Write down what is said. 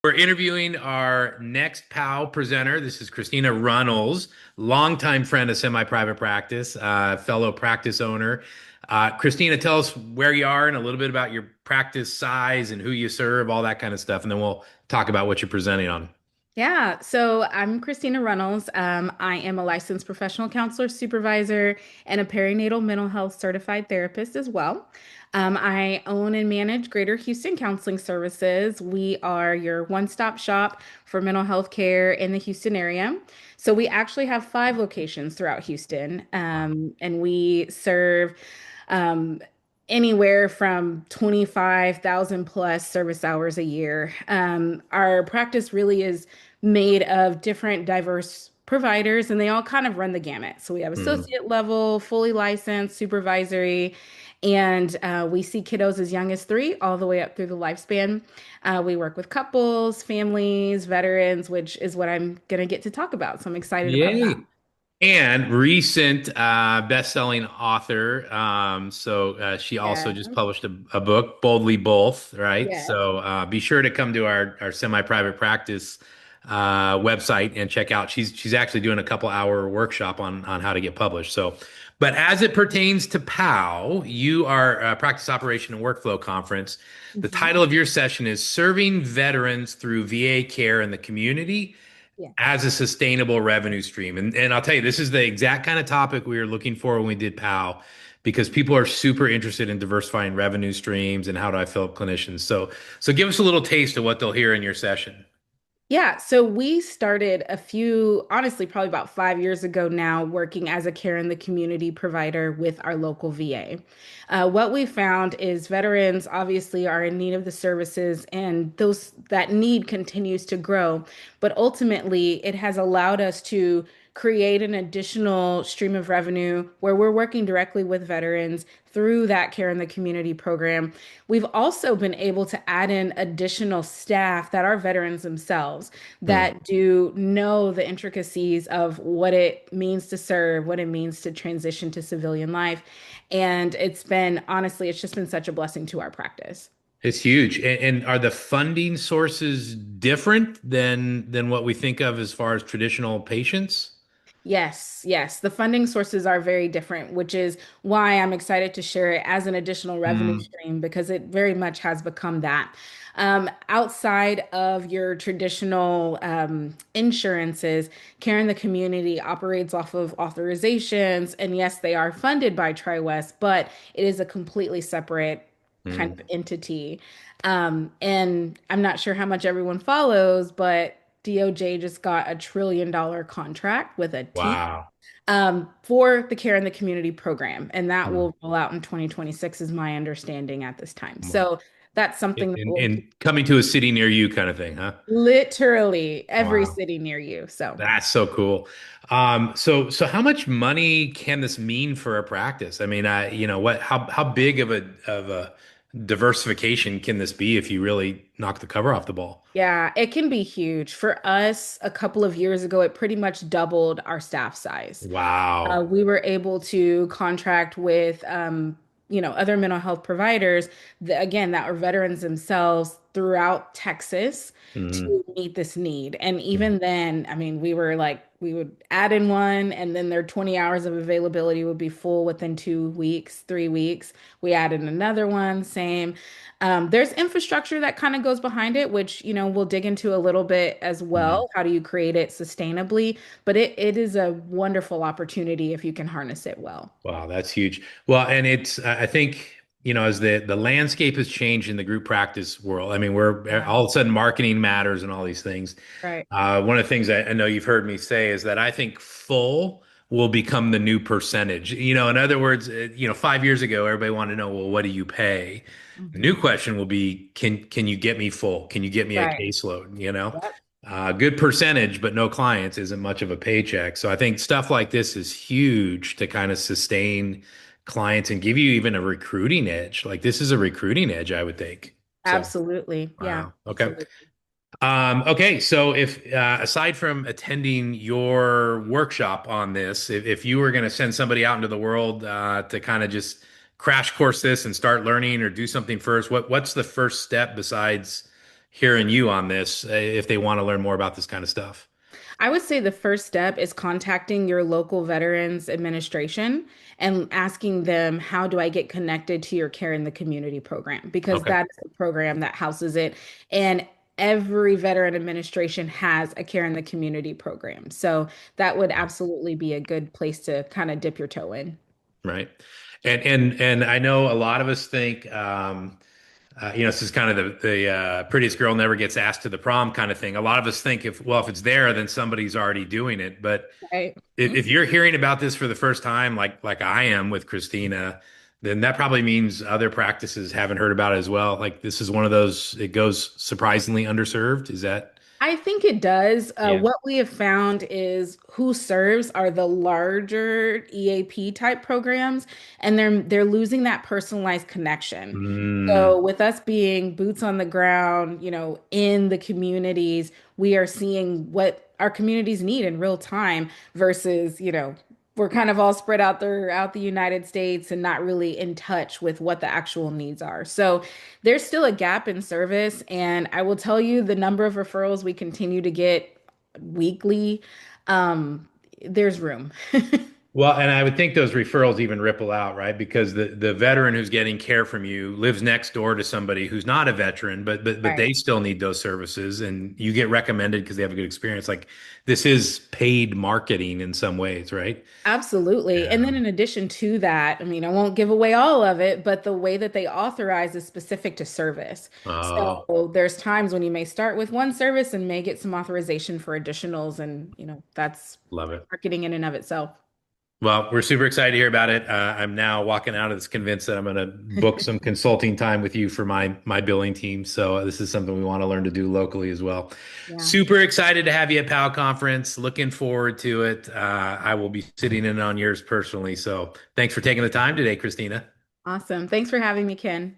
We're interviewing our next POW presenter. This is Christina Runnels, longtime friend of semi-private practice, fellow practice owner. Christina, tell us where you are and a little bit about your practice size and who you serve, all that kind of stuff, and then we'll talk about what you're presenting on. Yeah, so I'm Christina Runnels. I am a licensed professional counselor, supervisor, and a perinatal mental health certified therapist as well. I own and manage Greater Houston Counseling Services. We are your one-stop shop for mental health care in the Houston area. So we actually have 5 locations throughout Houston, Wow. and we serve um, anywhere from 25,000 plus service hours a year. Our practice really is made of different diverse providers, and they all kind of run the gamut. So we have Mhm. associate level, fully licensed, supervisory, and we see kiddos as young as 3 all the way up through the lifespan. We work with couples, families, veterans, which is what I'm going to get to talk about. So I'm excited about that. Yay. And recent best-selling author. So she also Yeah. just published a book, Boldly Both, right? Yes. So be sure to come to our semi-private practice website and check out. She's actually doing a couple hour workshop on how to get published. So, but as it pertains to POW, you are Practice Operation and Workflow Conference. The Mhm. title of your session is Serving Veterans Through VA Care in the Community Yeah. as a sustainable revenue stream. And I'll tell you, this is the exact kind of topic we were looking for when we did POW, because people are super interested in diversifying revenue streams and how do I fill up clinicians. So give us a little taste of what they'll hear in your session. Yeah, so we started honestly, probably about 5 years ago now, working as a care in the community provider with our local VA. What we found is veterans obviously are in need of the services, and that need continues to grow. But ultimately, it has allowed us to create an additional stream of revenue where we're working directly with veterans through that care in the community program. We've also been able to add in additional staff that are veterans themselves Hmm. that do know the intricacies of what it means to serve, what it means to transition to civilian life. And honestly, it's just been such a blessing to our practice. It's huge. And are the funding sources different than what we think of as far as traditional patients? Yes, yes. The funding sources are very different, which is why I'm excited to share it as an additional revenue Hmm. stream because it very much has become that. Outside of your traditional insurances, Care in the Community operates off of authorizations. And yes, they are funded by TriWest, but it is a completely separate kind of Hmm. entity. And I'm not sure how much everyone follows, but DOJ just got $1 trillion contract with a T Wow. for the Care in the Community program, and that Hmm. will roll out in 2026, is my understanding at this time. Wow. So that's something that will And coming to a city near you kind of thing, huh? literally every Wow. city near you. So That's so cool. So how much money can this mean for a practice? I mean, how big of a diversification can this be if you really knock the cover off the ball? yeah, it can be huge. For us, a couple of years ago, it pretty much doubled our staff size. Wow. We were able to contract with, other mental health providers, again, that are veterans themselves throughout Texas Mhm. to meet this need. And even then, I mean, we would add in one, and then their 20 hours of availability would be full within 2 weeks, 3 weeks. We added another one, same. There's infrastructure that kind of goes behind it, which, we'll dig into a little bit as Mhm. well. How do you create it sustainably? But it is a wonderful opportunity if you can harness it well. Wow, that's huge. Well, and I think, as the landscape has changed in the group practice world, I mean, we're Yeah. all of a sudden marketing matters and all these things. Right. One of the things I know you've heard me say is that I think full will become the new percentage. In other words, 5 years ago, everybody wanted to know, well, what do you pay? The new Mhm. question will be, can you get me full? Can you get me a Right. caseload? Yep. Good percentage, but no clients isn't much of a paycheck. So I think stuff like this is huge to kind of sustain clients and give you even a recruiting edge. Like this is a recruiting edge, I would think. So, Absolutely. Yeah, wow. Okay. absolutely. Okay. So if aside from attending your workshop on this, if you were going to send somebody out into the world to kind of just crash course this and start learning or do something first, what's the first step besides hearing you on this if they want to learn more about this kind of stuff? I would say the first step is contacting your local Veterans Administration and asking them, how do I get connected to your Care in the Community program? Because Okay. that is the program that houses it. And every veteran administration has a Care in the Community program. So that would absolutely be a good place to kind of dip your toe in. Right. And I know a lot of us think this is kind of the prettiest girl never gets asked to the prom kind of thing. A lot of us think if it's there, then somebody's already doing it. But Right. if you're hearing about this for the first time, like I am with Christina, then that probably means other practices haven't heard about it as well. Like this is one of those, it goes surprisingly underserved. Is that? I think it does. Yeah. What we have found is who serves are the larger EAP type programs, and they're losing that personalized connection. Mm, So with us being boots on the ground, in the communities, we are seeing what our communities need in real time versus, we're kind of all spread out there out the United States and not really in touch with what the actual needs are. So there's still a gap in service, and I will tell you the number of referrals we continue to get weekly, um, there's room. well, and I would think those referrals even ripple out, right? Because the veteran who's getting care from you lives next door to somebody who's not a veteran, but Right. they still need those services, and you get recommended because they have a good experience. Like this is paid marketing in some ways, right? Absolutely. And Yeah. then in addition to that, I mean, I won't give away all of it, but the way that they authorize is specific to service. Oh, So there's times when you may start with one service and may get some authorization for additionals, and that's love it. marketing in and of itself. Well, we're super excited to hear about it. I'm now walking out of this convinced that I'm going to book some consulting time with you for my billing team. So this is something we want to learn to do locally as well. Yeah. Super excited to have you at PAL conference. Looking forward to it. I will be sitting in on yours personally. So thanks for taking the time today, Christina. Awesome. Thanks for having me, Ken.